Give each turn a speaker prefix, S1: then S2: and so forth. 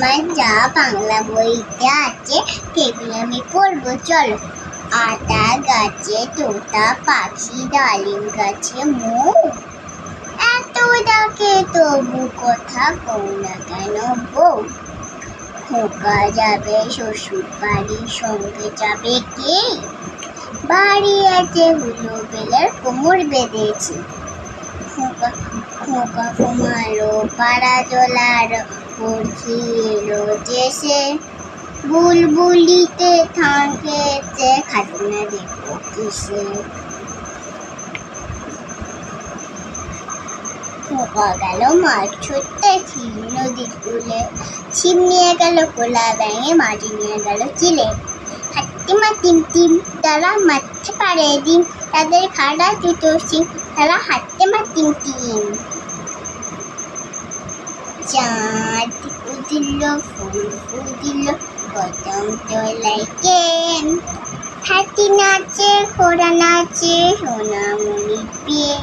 S1: আমার যা বাংলা বইতে আছে সেগুলো আমি পড়বো। চলো। আতা গাছে তোতা পাখি, ডালিম গাছে মৌ, এত ডাকে তবু কথা কও না কেন বউ। খোকা যাবে শ্বশুর বাড়ি, সঙ্গে যাবে কে? বাড়ি আছে হুলো বেলের, কোমর বেঁধেছি। খোকা খোকা ঘুমালো পাড়া জলার, পড়ছি এলো দেশে। বুলবুলিতে ধান খেয়েছে, খাজনা দেখো কিসে। খোকা গেল মাছ ছুটতে, ছিপ নদীর কূলে। ছিপ নিয়ে গেল কোলা ব্যাঙে, মাটি নিয়ে গেল চিলে। হাট্টিমা টিম টিম, তারা মারতে পারে ডিম, তাদের খাড়া জুতো সিং, তারা হাট্টিমা টিম টিম। চাঁদ উদিল ফুল ফুদিল, কদম তলায় কেন। হাতি নাচে ঘোড়া নাচে, সোনামণি পেয়ে।